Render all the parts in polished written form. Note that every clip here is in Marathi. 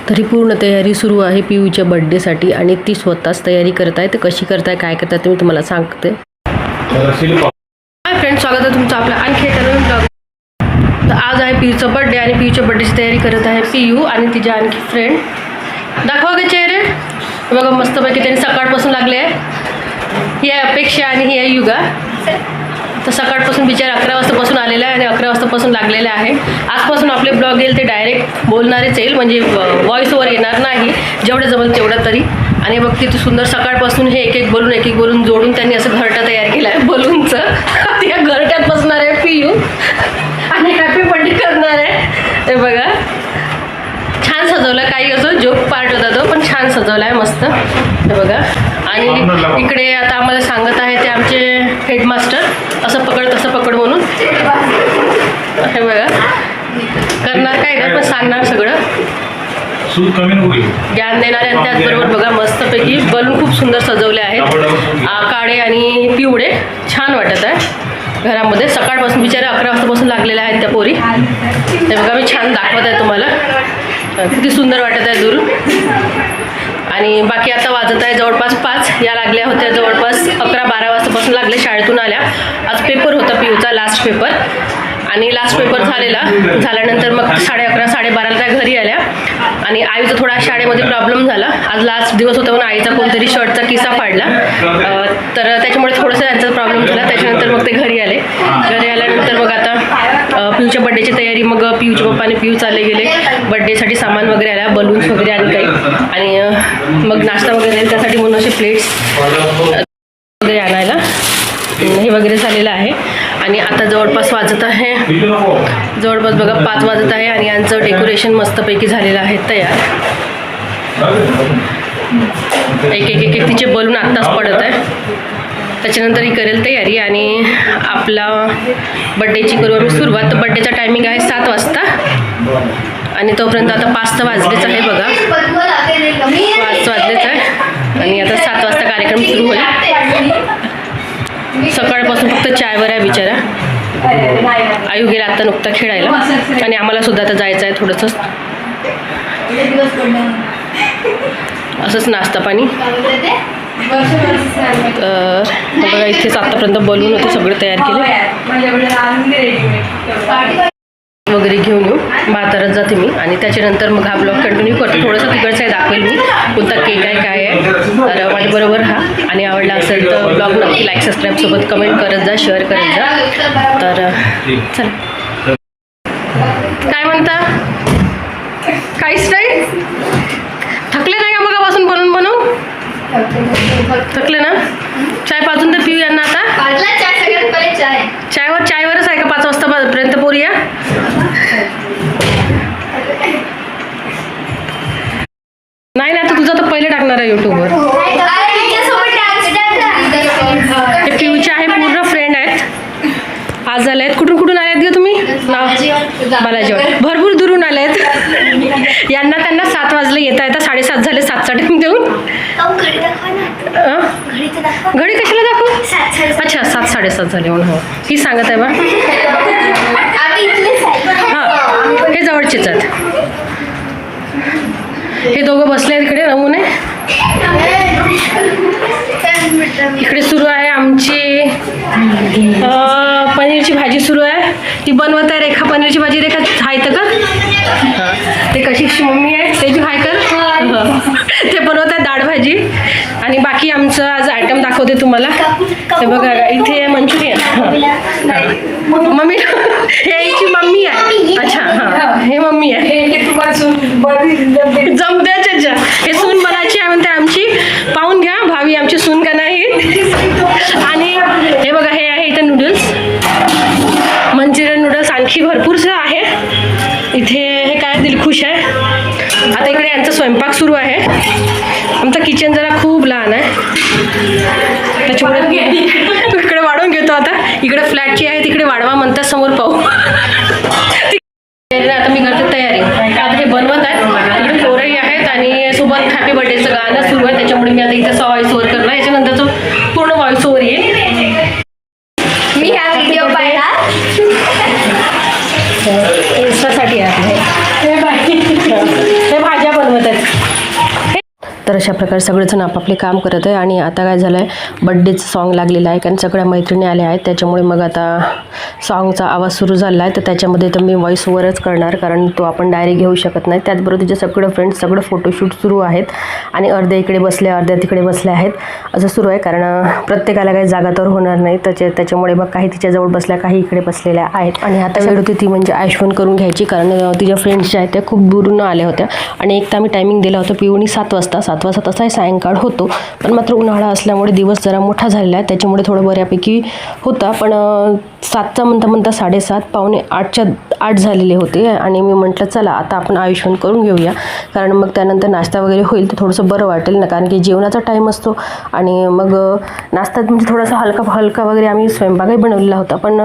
तरी पूर्ण तयारी सुरू आहे पियूच्या बर्थडेसाठी आणि ती स्वतःच तयारी करत आहे. तर कशी करताय काय करताय ते मी तुम्हाला सांगते. हाय फ्रेंड्स, स्वागत आहे तुमचं आपल्या आणखी एका नवीन ब्लॉग. तर आज आहे पियूचा बर्थडे आणि पियूच्या बर्थडेची तयारी करत आहे पियू आणि तिच्या आणखी फ्रेंड. दाखवा गे चेहरे. बघा मस्तपैकी त्यांनी सकाळपासून लागले आहे. ही आहे अपेक्षा आणि ही आहे युगा. तर सकाळपासून बिचार 11 वाजतापासून आलेला आहे आणि 11 वाजतापासून लागलेला आहे. आजपासून आपले ब्लॉग येईल ते डायरेक्ट बोलणारेच येईल, म्हणजे व्हॉइस ओव्हर येणार नाही, जेवढं जमेल तेवढं तरी. आणि बघ किती सुंदर सकाळपासून हे एक एक बोलून जोडून त्यांनी असं घरटा तयार केला आहे बलूनचं. या घरट्यात बसणार आहे पियू आणि हॅपी बर्थडे करणार आहे. हे बघा छान सजवलं, काही असं जोक पार्ट होता तो, पण छान सजवला आहे मस्त. हे बघा. आणि इकडे आता आम्हाला सांगत आहे ते आमचे हेडमास्टर, असं पकड तसं पकड म्हणून. हे बघा करणार काय का, पण सांगणार सगळं, ज्ञान देणारे. आणि त्याचबरोबर बघा मस्तपैकी बलून खूप सुंदर सजवले आहेत, काळे आणि पिवळे. छान वाटत आहे घरामध्ये. सकाळपासून बिचारे 11 वाजतापासून लागलेल्या आहेत त्या पोरी. हे बघा मी छान दाखवत आहे तुम्हाला, किती सुंदर वाटत आहे दूर. आणि बाकी आता वाजत आहे जवळपास 5. या लागल्या होत्या जवळपास 11-12 वाजतापासून लागले. शाळेतून आल्या. आज पेपर होता पियूचा, लास्ट पेपर. आणि लास्ट पेपर झाल्यानंतर मग 11:30-12:30 त्या घरी आल्या. आणि आईचा थोडा शाळेमध्ये प्रॉब्लेम झाला. आज लास्ट दिवस होता म्हणून आईचा कोणतरी शर्टचा किस्सा फाडला, तर त्याच्यामुळे थोडंसं त्यांचा प्रॉब्लेम झाला. त्याच्यानंतर मग ते घरी आले. घरी आल्यानंतर मग आता पियूच्या बड्डेची तयारी. मग पियूच्या पप्पाने पियू चालले गेले बड्डेसाठी, सामान वगैरे आल्या, बलून्स वगैरे आणि काही. आणि मग नाश्ता वगैरे त्यासाठी म्हणून असे प्लेट्स वगैरे आणायला हे वगैरे झालेलं आहे. आणि आता जवळपास वाजत आहे, जवळपास बघा 5 वाजत आहे. आणि यांचं डेकोरेशन मस्तपैकी झालेलं आहे तयार. एक तिचे बलून आत्ताच पडत आहे. त्याच्यानंतर ही करेल तयारी आणि आपला बड्डेची करू आम्ही सुरुवात. तर बड्डेचा टायमिंग आहे 7 वाजता आणि तोपर्यंत आता 5 तर वाजलेच आहे. बघा 5 वाजलेच आहे आणि आता 7 वाजता कार्यक्रम सुरू होईल. सकाळपासून फक्त चायवर आहे बिचारा. आयु गेला आता नुकता खेळायला आणि आम्हाला सुद्धा आता जायचं आहे थोडंसं असंच नाश्ता पाणी. तर बघा इथेच आतापर्यंत बलून होते सगळे तयार केले वगैरे घेऊन येऊ. म्हातारच जाते मी आणि त्याच्यानंतर मग हा ब्लॉग कंटिन्यू करतो. थोडंसं तिकडचं आहे दाखवेल मी, कोणता केक आहे काय आहे. तर माझ्याबरोबर हा. आणि आवडला असेल तर ब्लॉग नक्की लाईक सबस्क्राईब सोबत कमेंट करत जा, शेअर करत जा. तर चल काय म्हणता, काहीच नाही. थकले नाही का मगापासून बनवून थकले ना. चाय पाजून तर पिऊ यांना आता. चायवरच आहे का 5 वाजतापर्यंत पोरी या. नाही ना, आता तुझं तर पहिले टाकणार आहे यूट्यूबवर. हे पिऊचे आहे, पूर्ण फ्रेंड आहेत. आज आले आहेत. कुठून आले आहेत ग तुम्ही? बालाजीवर. भरपूर दुरून आले आहेत. यांना त्यांना 7 वाजले, येता 7:30 झाले. 7चा टाइम देऊन घडी कशाला दाखवू. अच्छा 7-7:30 झाले म्हणून. हो ही सांगत आहे बा. हां हे जवळचेच आहेत. हे दोघं बसले आहेत इकडे नमुने. इकडे सुरू आहे आमची पनीरची भाजी सुरू आहे. ती बनवत आहे रेखा पनीरची भाजी. रेखा हाय तर का ते कशी मम्मी आहे त्याची हाय कर. ते बनवत आहे डाळ भाजी. आणि बाकी आमचं आज आयटम दाखवते तुम्हाला. हे बघा इथे मंचुरियन. मम्मी हे हिची मम्मी आहे. अच्छा हां हे मम्मी आहे. जमत्याच्या हे सून बनायची आहे म्हणते आमची. पाहून घ्या भावी आमची सून का नाही. आणि हे बघा हे आहे इथं नूडल्स, मंचुरियन नूडल्स आणखी भरपूरसं आहे इथे. हे काय दिलखुश आहे. आता इकडे यांचा स्वयंपाक सुरू आहे. आमचं किचन जरा खूप लहान आहे त्याच्यामुळे इकडे वाढवून घेतो. आता इकडे फ्लॅटची आहे, तिकडे वाढवा म्हणतात, समोर पाहू. आता मी करते तयारी. आता हे बनवत आहे. तिकडे पोरही आहेत आणि सोबत हॅपी बर्थडेचं गाणं सुरू आहे. त्याच्यामुळे मी आता इथं व्हॉइस ओव्हर करणार. याच्यानंतरचं पूर्ण व्हॉइस ओव्हर येईल. मी हा व्हिडिओ पाहिला इंस्टासाठी आहे. हे भाज्या बनवत तर अशा प्रकारे सगळेजण आपापले काम करत आहे. आणि आता काय झालं आहे, बड्डेचं सॉन्ग लागलेलं आहे कारण सगळ्या मैत्रिणी आल्या आहेत. त्याच्यामुळे मग आता सॉन्गचा आवाज सुरू झाला आहे. तर त्याच्यामध्ये तर मी व्हॉईस ओव्हरच करणार कारण तो आपण डायरेक्ट घेऊ शकत नाही. त्याचबरोबर तिचे सगळं फ्रेंड्स सगळं फोटोशूट सुरू आहेत आणि अर्ध्या इकडे बसले अर्ध्या तिकडे बसले आहेत असं सुरू आहे. कारण प्रत्येकाला काही जागा तर होणार नाही. त्याच्यामुळे मग काही तिच्याजवळ बसल्या काही इकडे बसलेल्या आहेत. आणि आता वेळ होती ती म्हणजे आयुष्मान करून घ्यायची कारण तिच्या फ्रेंड्स ज्या आहेत त्या खूप दूरून आल्या होत्या. आणि एक तर आम्ही टायमिंग दिला होता पिऊनी 7 वाजता तसाही सायंकाळ होतो. पण मात्र उन्हाळा असल्यामुळे दिवस जरा मोठा झालेला आहे त्याच्यामुळे थोडं बऱ्यापैकी होता. पण 7चा म्हणता 7:30 पावणे 8 झालेले होते. आणि मी म्हटलं चला आता आपण आयुष्मान करून घेऊया कारण मग त्यानंतर नाश्ता वगैरे होईल तर थोडंसं बरं वाटेल ना. कारण की जेवणाचा टाईम असतो आणि मग नाश्ता म्हणजे थोडासा हलका वगैरे आम्ही स्वयंपाकही बनवलेला होता. पण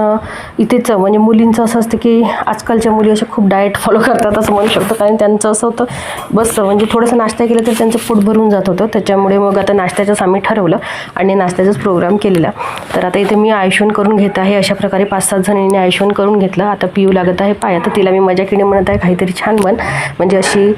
इथेच म्हणजे मुलींचं असं असतं की आजकालच्या मुली अशा खूप डाएट फॉलो करतात असं म्हणू शकतो. कारण त्यांचं असं होतं बस म्हणजे थोडंसं नाश्ता केलं तर त्यांचं पोट भरून जात होतं. त्याच्यामुळे मग आता नाश्त्याचंच आम्ही ठरवलं आणि नाश्त्याचाच प्रोग्राम केलेला. तर आता इथे मी आयुष्मान करून घेत आहे. अशा प्रकारे 5-7 जणींनी आयुष्मान करून घेतलं. आता पिऊ लागत आहे पाय. आता तिला मी मजाकीने म्हणत आहे काहीतरी छान बन म्हणजे अशी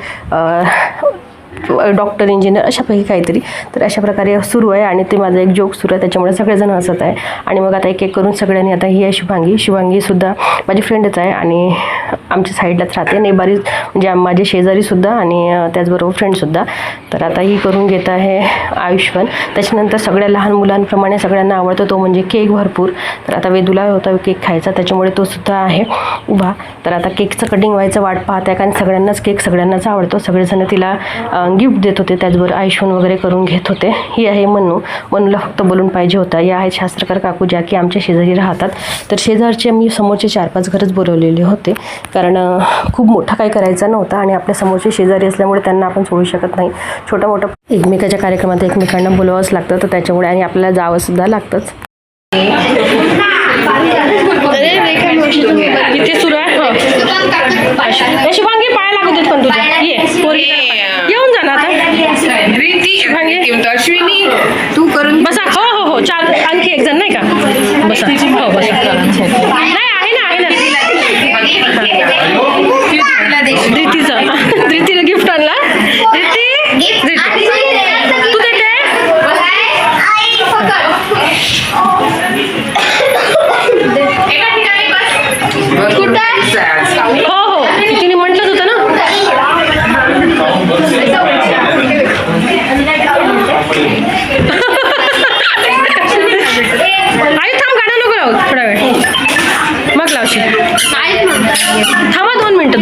डॉक्टर इंजिनियर अशापैकी काहीतरी. तर अशा प्रकारे सुरू आहे आणि ते माझा एक जोक सुरू आहे त्याच्यामुळे सगळेजण हसत आहे. आणि मग आता एक करून सगळ्यांनी आता ही आहे शिवांगीसुद्धा माझी फ्रेंडच आहे आणि आमच्या साईडलाच राहते नेबारी म्हणजे माझे शेजारीसुद्धा आणि त्याचबरोबर फ्रेंडसुद्धा. तर आता ही करून घेत आहे आयुष्मान. त्याच्यानंतर सगळ्या लहान मुलांप्रमाणे सगळ्यांना आवडतो तो म्हणजे केक भरपूर. तर आता वेदूला होता केक खायचा त्याच्यामुळे तो सुद्धा आहे उभा. तर आता केकचं कटिंग व्हायचं वाट पाहत आहे कारण सगळ्यांनाच आवडतो. सगळेजण तिला गिफ्ट देत होते त्याचबरोबर आयुष्मान वगैरे करून घेत होते. ही आहे मनूला फक्त बोलून पाहिजे होता. या आहेत शास्त्रकार काकू ज्या की आमच्या शेजारी राहतात. तर शेजारचे मी समोरचे 4-5 घरच बोलवलेले होते कारण खूप मोठा काही करायचा नव्हता आणि आपल्या समोरचे शेजारी असल्यामुळे त्यांना आपण सोडू शकत नाही. छोटा मोठा एकमेकाच्या कार्यक्रमात एकमेकांना बोलवावंच लागतं तर त्याच्यामुळे आणि आपल्याला जावंसुद्धा लागतंच. इथे सुरू आहे शुभांगी पाय लागू देत पण तुझ्या येऊन जा ना आता अश्विनी तू करून बसा. हो 4 आणखी एक जण नाही का बसा. हो बसा नाही आहे ना धृतीला गिफ्ट आणला. धृती तू देते हो तिने म्हटलंच होतं ना. आई थांब गाणं नको लावू थोडा वेळ मग लावशील. थांबा 2 मिनिटं.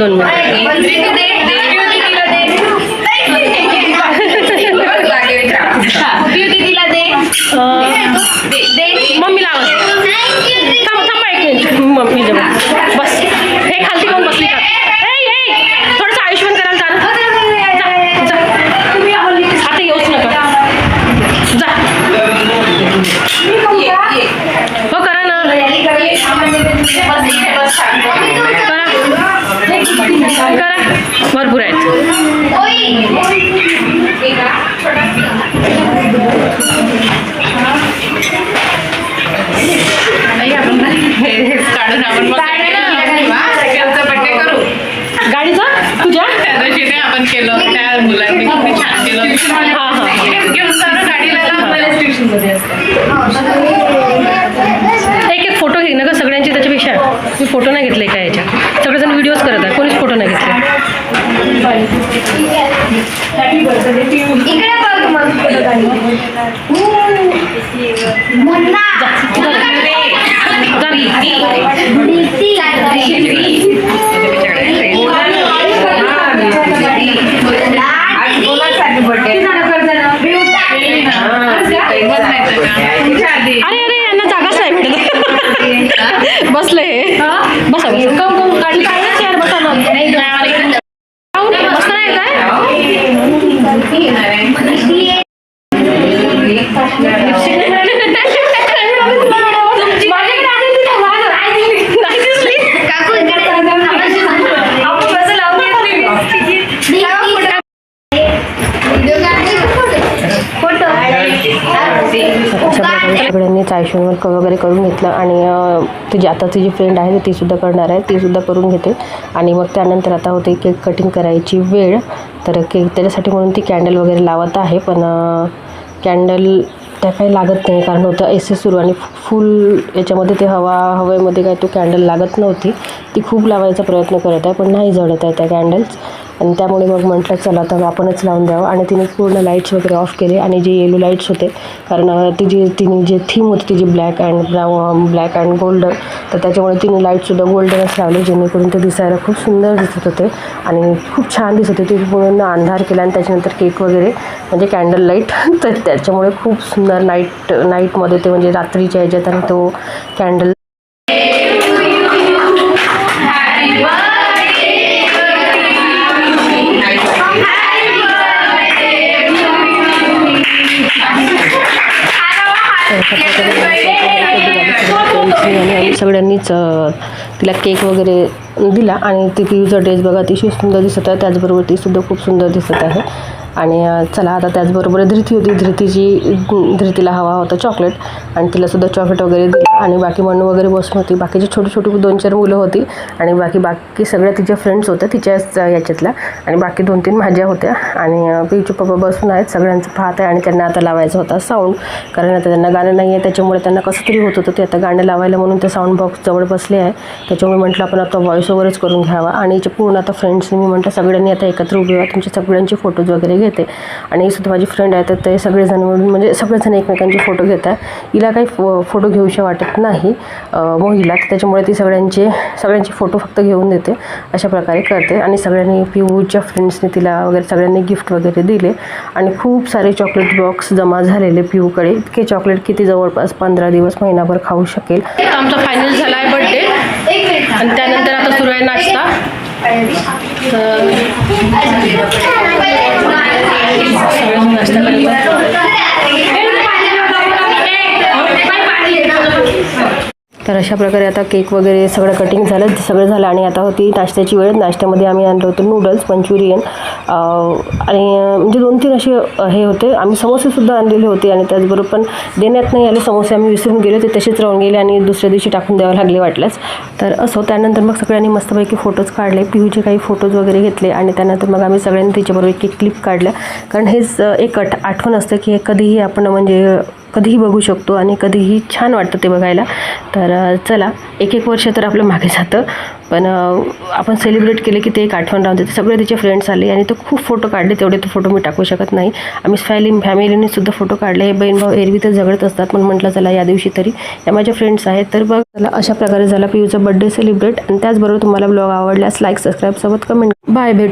मम्मी लाव थांबा 1 मिनिट मम्मी जवळ बस. हे खालती कोण बसली का थोडंसं आयुष्मान करायला जा. आता येऊच नका जा. हो करा ना करा भरपूर आहेत. काढून आपण बड्डे करू गाडीचा तुझ्या त्या दिवशी आपण केलं त्या मुलांनी खूप छान केलं. घेऊन गाडीला एक फोटो घे ना का सगळ्यांचे. त्याच्यापेक्षा मी फोटो नाही घेतले का याच्यात सगळेजण व्हिडिओज करत आहे कोणीच फोटो नाही घेतले. अरे यांना जागाच नाही भेटत बसले बसा गाडी काढलं चेअर बसा बसणार आहे काय सगळ्यांनी चायशोन वगैरे करून घेतलं आणि तुझी आता तुझी फ्रेंड आहे ती सुद्धा करणार आहे, ती सुद्धा करून घेते. आणि मग त्यानंतर आता होते केक कटिंग करायची वेळ. तर केक त्याच्यासाठी म्हणून ती कॅन्डल वगैरे लावत आहे, पण कॅन्डल त्या काही लागत नाही कारण होतं AC सुरू आणि फुल याच्यामध्ये ते हवेमध्ये काय तो कॅन्डल लागत नव्हती. ती खूप लावायचा प्रयत्न करत आहे पण नाही जळत आहे त्या कॅन्डल्स. आणि त्यामुळे मग म्हटलं चला तर आपणच लावून द्यावं. आणि तिने पूर्ण लाईट्स वगैरे ऑफ केले आणि जे येलो लाईट्स होते कारण तिने जे थीम होती तिची ब्लॅक अँड गोल्डन, तर त्याच्यामुळे तिने लाईटसुद्धा गोल्डनच लावले जेणेकरून ते दिसायला खूप सुंदर दिसत होते आणि खूप छान दिसत होते. पूर्ण अंधार केला आणि त्याच्यानंतर केक वगैरे म्हणजे कॅन्डल लाईट तर त्याच्यामुळे खूप सुंदर नाईटमध्ये ते म्हणजे रात्रीच्या ह्याच्यात आणि तो कॅन्डल आणि सगळ्यांनीच तिला केक वगैरे दिला. आणि ती पिऊचा ड्रेस बघा अतिशय सुंदर दिसत आहे, त्याचबरोबर ती सुद्धा खूप सुंदर दिसत आहे. आणि चला आता त्याचबरोबर धृती होती, धृतीला हवा होता चॉकलेट आणि तिलासुद्धा चॉकलेट वगैरे दिलं. आणि बाकी मनू वगैरे बसून होती, बाकीची छोटी 2-4 मुलं होती आणि बाकी सगळ्या तिच्या फ्रेंड्स होत्या तिच्याच याच्यातल्या आणि बाकी 2-3 माझ्या होत्या. आणि पिऊचे पप्पा बसून आहेत, सगळ्यांचं पाहत आहे आणि त्यांना आता लावायचा होता साऊंड कारण आता त्यांना गाणं नाही आहे त्याच्यामुळे त्यांना कसं तरी होत होतं ते आता गाणं लावायला म्हणून ते साऊंड बॉक्स जवळ बसले आहे. त्याच्यामुळे म्हटलं आपण आता व्हॉइस ओव्हरच करून घ्यावा. आणि पूर्ण आता फ्रेंड्सनी मी म्हटलं सगळ्यांनी आता एकत्र उभे व्हा, तुमच्या सगळ्यांचे फोटोज वगैरे घेते. आणि ही सुद्धा माझी फ्रेंड आहे तर ते सगळेजण मिळून म्हणजे सगळेजण एकमेकांचे फोटो घेत आहे. हिला काही फोटो घेऊशा वाटत नाही मोहिला, त्याच्यामुळे ती सगळ्यांचे फोटो फक्त घेऊन देते अशा प्रकारे करते. आणि सगळ्यांनी पिऊच्या फ्रेंड्सने तिला वगैरे सगळ्यांनी गिफ्ट वगैरे दिले आणि खूप सारे चॉकलेट बॉक्स जमा झालेले पिऊकडे. इतके चॉकलेट किती जवळपास 15 दिवस महिनाभर खाऊ शकेल. आमचा फायनल झाला आहे बर्थडे आणि त्यानंतर आता सुरू आहे नाश्ता. नाश्ता तर अशा प्रकारे आता केक वगैरे सगळं कटिंग झालं आणि आता होती नाश्त्याची वेळ. नाश्त्यामध्ये आम्ही आणलं होतं नूडल्स, मंचुरियन आणि म्हणजे 2-3 असे हे होते. आम्ही समोसेसुद्धा आणलेले होते आणि त्याचबरोबर पण देण्यात नाही आले समोसे, आम्ही विसरून गेलो, ते तसेच राहून गेले आणि दुसऱ्या दिवशी टाकून द्यावं लागले वाटल्यास. तर असं त्यानंतर मग सगळ्यांनी मस्तपैकी फोटोज काढले, पिऊचे काही फोटोज वगैरे घेतले आणि त्यानंतर मग आम्ही सगळ्यांनी त्याच्याबरोबर एक क्लिप काढल्या कारण हेच एक आठवण असतं की कधीही आपण म्हणजे कधीही बघू शकतो आणि कधीही छान वाटतं ते बघायला. तर चला 1-1 वर्ष तर आपलं मागे जातं पण आपण सेलिब्रेट केले की ते एक आठवण राहते. सगळे तिचे फ्रेंड्स आले आणि तो खूप फोटो काढले, तेवढे तो फोटो मी टाकू शकत नाही. आम्ही फॅमिलीने सुद्धा फोटो काढले. हे बहीण भाऊ एरवी तर झगडत असतात पण म्हटलं चला या दिवशी तरी या माझ्या फ्रेंड्स आहेत. तर बघ चला अशा प्रकारे झाला पिऊचा बर्थडे सेलिब्रेट. आणि त्याचबरोबर तुम्हाला ब्लॉग आवडल्यास लाईक सबस्क्राईब सोबत कमेंट. बाय, भेट.